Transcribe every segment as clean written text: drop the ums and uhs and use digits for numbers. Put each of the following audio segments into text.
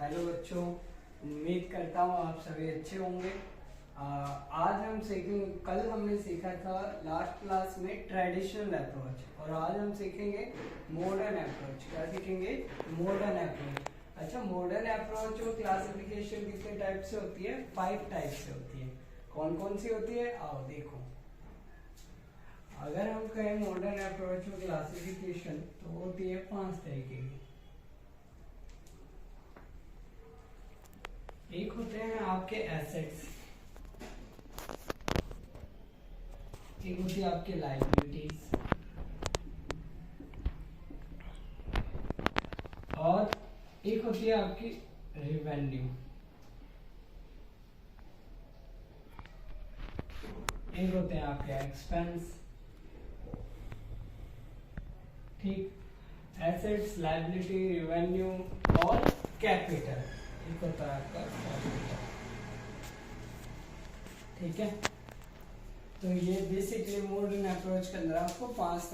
Hello बच्चों, उम्मीद करता हूँ आप सभी अच्छे होंगे। आज हम सीखेंगे, कल हमने सीखा था लास्ट क्लास में ट्रेडिशनल अप्रोच, और आज हम सीखेंगे मॉडर्न अप्रोच। क्या सीखेंगे? Modern approach. अच्छा, मॉडर्न अप्रोच और क्लासिफिकेशन कितने टाइप से होती है? 5 टाइप से होती है। कौन कौन सी होती है? आओ देखो। अगर हम कहें मॉडर्न अप्रोच और क्लासिफिकेशन तो होती है 5 तरीके की। एक होते हैं आपके एसेट्स, एक होती है आपके लायबिलिटीज, और एक होती है आपकी रेवेन्यू, एक होते हैं आपके एक्सपेंस। ठीक, एसेट्स, लायबिलिटी, रेवेन्यू और कैपिटल, एक होता है आपका कैपिटल। ठीक है, तो ये बेसिकली मॉडर्न अप्रोच के अंदर आपको 5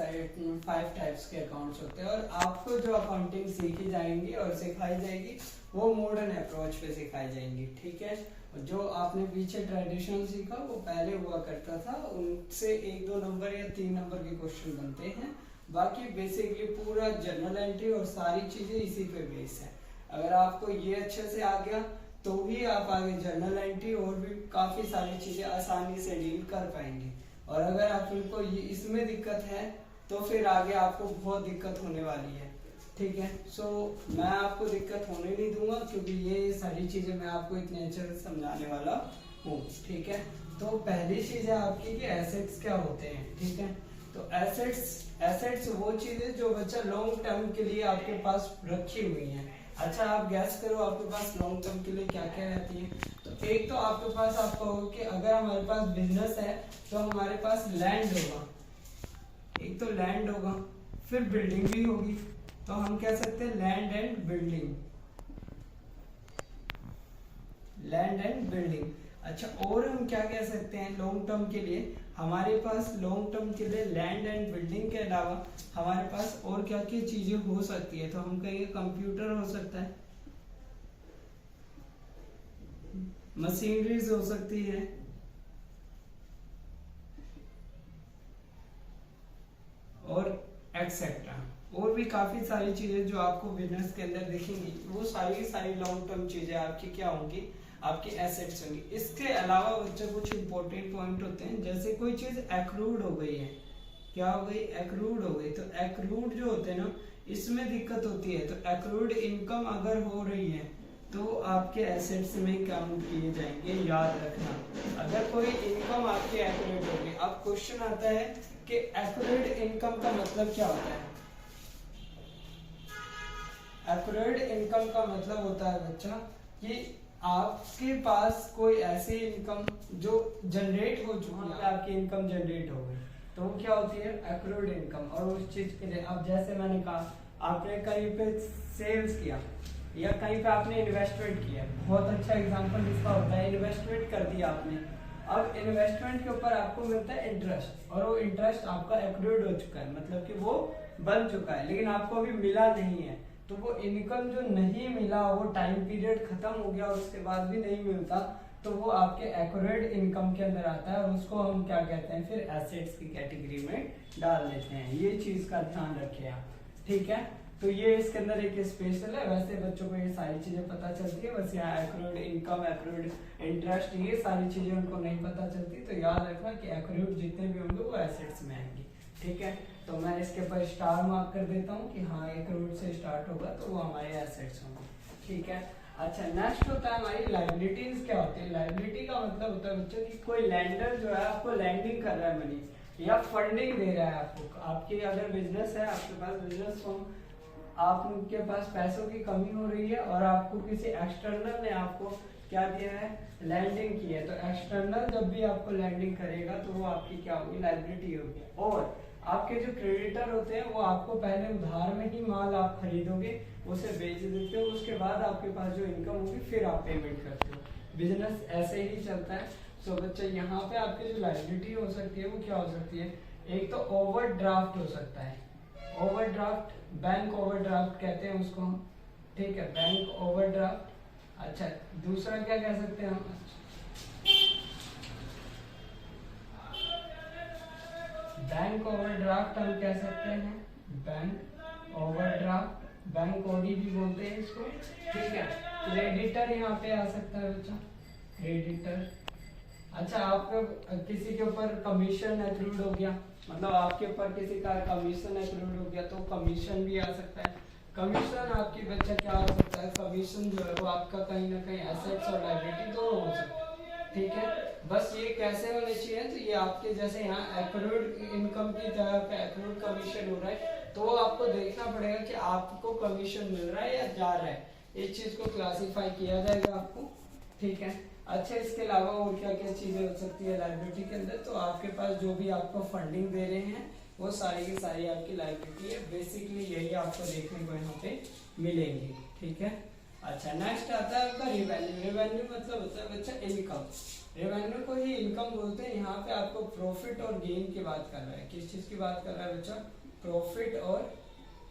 टाइप्स के अकाउंट्स होते हैं, और आपको जो अकाउंटिंग सीखी जाएंगी और सिखाई जाएगी वो मॉडर्न अप्रोच पे सिखाई जाएंगी। ठीक है, जो आपने पीछे ट्रेडिशनल सीखा वो पहले हुआ करता था, उनसे 1-2 नंबर या 3 नंबर के क्वेश्चन बनते हैं। बाकी बेसिकली पूरा जर्नल एंट्री और सारी चीजें इसी पे बेस है। अगर आपको ये अच्छे से आ गया तो ही आप आगे जर्नल एंट्री और भी काफी सारी चीजें आसानी से डील कर पाएंगे। और अगर आपको ये इसमें दिक्कत है तो फिर आगे आपको बहुत दिक्कत होने वाली है। ठीक है, सो मैं आपको दिक्कत होने नहीं दूंगा, क्योंकि ये सारी चीजें मैं आपको इतने अच्छे से समझाने वाला हूँ। ठीक है, तो पहली चीज है आपकी कि एसेट्स क्या होते हैं। ठीक है, तो एसेट्स वो चीजें जो बच्चा लॉन्ग टर्म के लिए आपके पास रखी हुई हैं। अच्छा, आप गैस करो आपके पास लॉन्ग टर्म के लिए क्या क्या रहती है। तो एक तो आपके पास, आप कहोगे कि अगर हमारे पास बिजनेस है तो हमारे पास लैंड होगा, एक तो लैंड होगा, फिर बिल्डिंग भी होगी, तो हम कह सकते हैं land and building, land and building. अच्छा, और हम क्या कह सकते हैं लॉन्ग टर्म के लिए? हमारे पास लॉन्ग टर्म के लिए लैंड एंड बिल्डिंग के अलावा हमारे पास और क्या क्या चीजें हो सकती है? तो हम कहेंगे कंप्यूटर हो सकता है, मशीनरीज हो सकती है, और एक्सेट्रा। और भी काफी सारी चीजें जो आपको बिजनेस के अंदर दिखेंगी, वो सारी लॉन्ग टर्म चीजें आपकी क्या होंगी? आपकी एसेट्स होंगी। इसके अलावा बच्चों कुछ इंपॉर्टेंट पॉइंट होते हैं, जैसे कोई चीज एक्रूड हो गई है। क्या हो गई? एक्रूड हो गई। तो एक्रूड जो होते हैं ना, इसमें दिक्कत होती है। तो एक्रूड इनकम अगर हो रही है तो आपके एसेट्स में काउंट किए जाएंगे, याद रखना। अगर कोई इनकम आपकी एक्यूरेट होगी, अब क्वेश्चन आता है कि एक्यूरेट इनकम का मतलब क्या होता है? एक्यूरेट इनकम का मतलब होता है बच्चा कि आपके पास कोई ऐसी इनकम जो जनरेट हो चुकी है, आपकी इनकम जनरेट हो गई, तो वो क्या होती है? Accurate income. और उस चीज के लिए, अब जैसे मैंने कहा, आपने कहीं पे सेल्स किया या कहीं पे आपने इन्वेस्टमेंट किया, बहुत अच्छा एग्जांपल इसका होता है, इन्वेस्टमेंट कर दिया आपने। अब इन्वेस्टमेंट के ऊपर आपको मिलता है इंटरेस्ट, और वो इंटरेस्ट आपका एक्यूरेट हो चुका है, मतलब कि वो बन चुका है, लेकिन आपको अभी मिला नहीं है। तो वो इनकम जो नहीं मिला, वो टाइम पीरियड खत्म हो गया और उसके बाद भी नहीं मिलता, तो वो आपके एक्यूरेट इनकम के अंदर आता है, और उसको हम क्या कहते हैं? फिर एसेट्स की कैटेगरी में डाल देते हैं। ये चीज का ध्यान रखें आप। ठीक है, तो ये इसके अंदर एक स्पेशल है। वैसे बच्चों को ये सारी चीजें पता चलती है, बस यहाँ एक्यूरेट इनकम, एक्यूरेट इंटरेस्ट, ये सारी चीजें उनको नहीं पता चलती। तो याद रखना कि एक्यूरेट जितने भी होंगे वो एसेट्स में आएंगे। ठीक है, तो मैं इसके ऊपर स्टार मार्क कर देता हूँ कि हाँ एक्यूरेट से स्टार्ट होगा तो वो हमारे एसेट्स होंगे। ठीक है, अच्छा, नेक्स्ट होता है हमारी लायबिलिटीज। क्या होती है? लायबिलिटी का मतलब होता है बच्चों कि कोई लैंडर जो है आपको लैंडिंग कर रहा है मनी, या फंडिंग दे रहा है आपको। आपकी अगर बिजनेस है, आपके पास बिजनेस फॉर्म, आपके पास पैसों की कमी हो रही है और आपको किसी एक्सटर्नल ने आपको क्या दिया है? लैंडिंग की है। तो एक्सटर्नल जब भी आपको लैंडिंग करेगा तो वो आपकी क्या होगी? लायबिलिटी होगी। और आपके जो क्रेडिटर होते हैं वो आपको पहले उधार में ही माल आप खरीदोगे, उसे बेच देते हो, उसके बाद आपके पास जो इनकम होगी फिर आप पेमेंट करते हो। बिजनेस ऐसे ही चलता है। सो बच्चे, यहाँ पे आपकी जो लायबिलिटी हो सकती है वो क्या हो सकती है? एक तो ओवरड्राफ्ट हो सकता है, ओवरड्राफ्ट, बैंक ओवरड्राफ्ट कहते हैं उसको हम। ठीक है, बैंक ओवरड्राफ्ट। अच्छा दूसरा क्या कह सकते हैं हम, बैंक ओवरड्राफ्ट हम कह सकते हैं, बैंक ओवरड्राफ्ट, बैंक ओडी भी बोलते हैं इसको, ठीक है। क्रेडिटर यहाँ पे आ सकता है बच्चा, क्रेडिटर। अच्छा आपको किसी के ऊपर कमीशन एक्रूड हो गया, मतलब आपके ऊपर किसी का कमीशन एक्रूड हो गया तो कमीशन भी आ सकता है। कमीशन आपकी बच्चा क्या हो सकता है, कमीशन जो है वो आपका कहीं ना कहीं एसेट्स और लायबिलिटी दोनों हो सकता है, ठीक है। बस ये कैसे होने चाहिए, तो ये आपके जैसे यहाँ एक्रूड इनकम की तरह पे एक्रूड कमीशन हो रहा है तो वो आपको देखना पड़ेगा कि आपको कमीशन मिल रहा है या जा रहा है, इस चीज को क्लासिफाई किया जाएगा आपको, ठीक है। अच्छा इसके अलावा और क्या क्या चीजें हो सकती है लायबिलिटी के अंदर, तो आपके पास जो भी आपको फंडिंग दे रहे हैं वो सारी की सारी आपकी लायबिलिटी है, बेसिकली यही आपको देखने को यहाँ पे मिलेंगी, ठीक है। अच्छा नेक्स्ट आता है आपका रेवेन्यू। रेवेन्यू मतलब होता है बच्चा इनकम, रेवेन्यू को ही इनकम बोलते हैं। यहाँ पे आपको प्रॉफिट और गेन की बात कर रहा है, किस चीज की बात कर रहा है बच्चा, प्रॉफिट और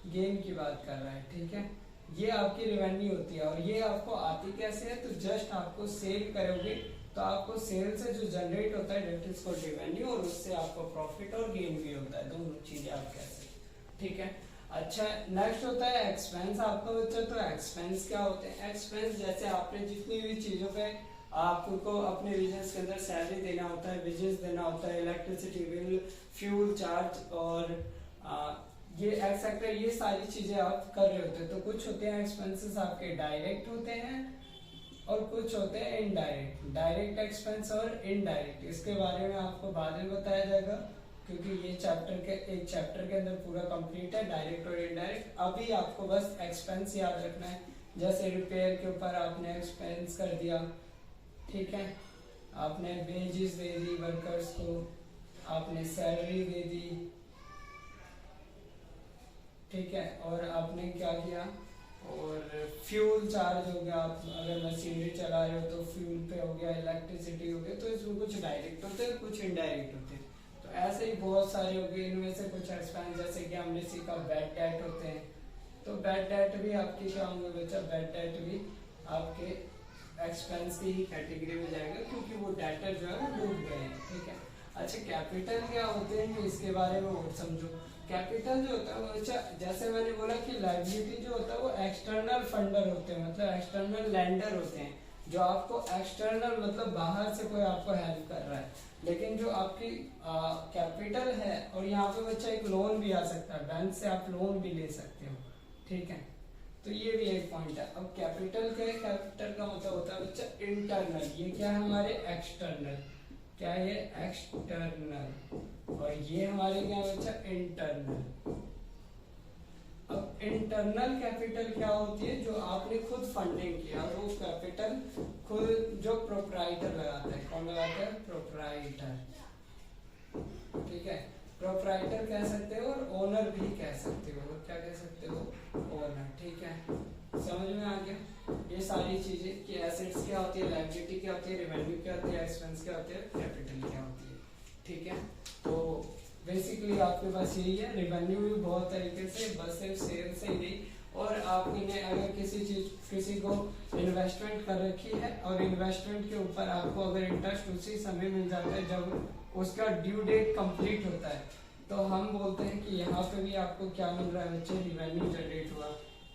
गेन की बात कर रहा है, ठीक है। ये आपकी रेवेन्यू होती है और ये आपको आती कैसे है, तो जस्ट आपको सेल करोगे तो आपको सेल से जो जनरेट होता है दैट इज कॉल्ड रेवेन्यू, और उससे आपको प्रॉफिट और गेन भी होता है, दोनों चीजें आप कह सकते, ठीक है। अच्छा नेक्स्ट होता है एक्सपेंस आपका बच्चा। तो एक्सपेंस क्या होते हैं, एक्सपेंस जैसे आपने जितनी भी चीजों पे आपको अपने बिजनेस के अंदर सैलरी देना होता है, बिजनेस देना होता है, इलेक्ट्रिसिटी बिल, फ्यूल चार्ज और ये एक्सेट्रा, ये सारी चीजें आप कर रहे होते हैं। तो कुछ होते हैं एक्सपेंसेस आपके डायरेक्ट होते हैं और कुछ होते हैं इनडायरेक्ट, डायरेक्ट एक्सपेंस और इनडायरेक्ट, इसके बारे में आपको बाद में बताया जाएगा क्योंकि ये एक चैप्टर के अंदर पूरा कंप्लीट है, डायरेक्ट और इनडायरेक्ट। अभी आपको बस एक्सपेंस याद रखना है, जैसे रिपेयर के ऊपर आपने एक्सपेंस कर दिया, ठीक है, आपने वेजेस दे दी वर्कर्स को, आपने सैलरी दे दी, ठीक है, और आपने क्या किया, और फ्यूल चार्ज हो गया, आप अगर मशीनरी चला रहे हो तो फ्यूल पे हो गया, इलेक्ट्रिसिटी हो गया, तो इसमें कुछ डायरेक्ट होते हैं कुछ इनडायरेक्ट होते हैं। तो ऐसे ही बहुत सारे हो गए, इनमें से कुछ एक्सपेंस जैसे कि हमने सीखा बैड डेट होते हैं, तो बैड डेट भी आपकी क्या होंगे बच्चा, बैड डेट भी आपके एक्सपेंस की ही कैटेगरी में जाएगा क्योंकि वो डेटर जो है वो डूब गए हैं, ठीक है। अच्छा कैपिटल क्या होते हैं इसके बारे में और समझो। कैपिटल जो होता है वो अच्छा जैसे मैंने बोला कि लायबिलिटी जो होता है वो एक्सटर्नल फंडर होते हैं, मतलब एक्सटर्नल लैंडर होते हैं जो आपको एक्सटर्नल मतलब बाहर से कोई आपको हेल्प कर रहा है, लेकिन जो आपकी कैपिटल है, और यहाँ पे बच्चा एक लोन भी आ सकता है, बैंक से आप लोन भी ले सकते हो, ठीक है। तो ये भी एक पॉइंट है। अब कैपिटल क्या है, कैपिटल का मतलब होता है बच्चा इंटरनल, ये क्या है हमारे एक्सटर्नल, क्या है ये एक्सटर्नल, और ये हमारे क्या है बच्चा इंटरनल। अब इंटरनल कैपिटल क्या होती है, जो आपने खुद फंडिंग किया, वो कैपिटल खुद जो प्रोप्राइटर लगाता है, कौन लगाता है, प्रोप्राइटर, ठीक है। प्रोप्राइटर कह सकते हो और ओनर भी कह सकते हो, क्या कह सकते हो, ओनर, ठीक है। समझ में आ गया ये सारी चीजें कि एसेट्स क्या होती है, लायबिलिटी क्या होती है, रेवेन्यू क्या होती है, एक्सपेंस क्या होती है, कैपिटल क्या होती है, ठीक है। तो बेसिकली आपके पास यही है। रेवेन्यू भी बहुत तरीके से, बस सिर्फ सेल से ही नहीं, और आपने अगर किसी को इन्वेस्टमेंट कर रखी है और इन्वेस्टमेंट के ऊपर आपको अगर इंटरेस्ट उसी समय मिल जाता है जब उसका ड्यू डेट कंप्लीट होता है, तो हम बोलते हैं कि यहाँ पे भी आपको क्या मिल रहा है बच्चे, रिवेन्यू जनरेट हुआ,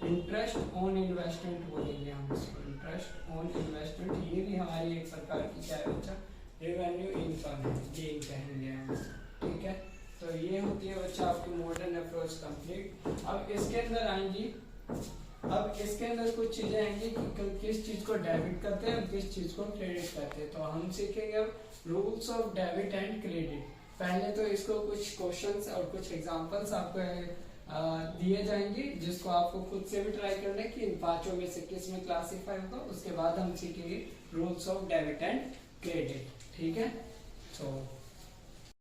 इंटरेस्ट ऑन इन्वेस्टमेंट बोलेंगे हम इसको, इंटरेस्ट ऑन इन्वेस्टमेंट, ये भी हमारी एक प्रकार की क्या है बच्चा, रेवेन्यू इनकम है, गेन कहेंगे हम, ठीक है। तो ये होती है बच्चा आपकी मॉडर्न अप्रोच कंप्लीट। अब इसके अंदर आएंगी, अब इसके अंदर कुछ चीजें आएंगी कि किस चीज को डेबिट करते हैं और किस चीज को क्रेडिट करते हैं। तो हम सीखेंगे अब rules of debit and credit. पहले तो इसको कुछ क्वेश्चंस और कुछ एग्जांपल्स आपको दिए जाएंगे जिसको आपको खुद से भी ट्राई करना है कि इन पांचों में से किस में क्लासीफाई होगा। उसके बाद हम सीखेंगे rules of debit and credit, ठीक है। तो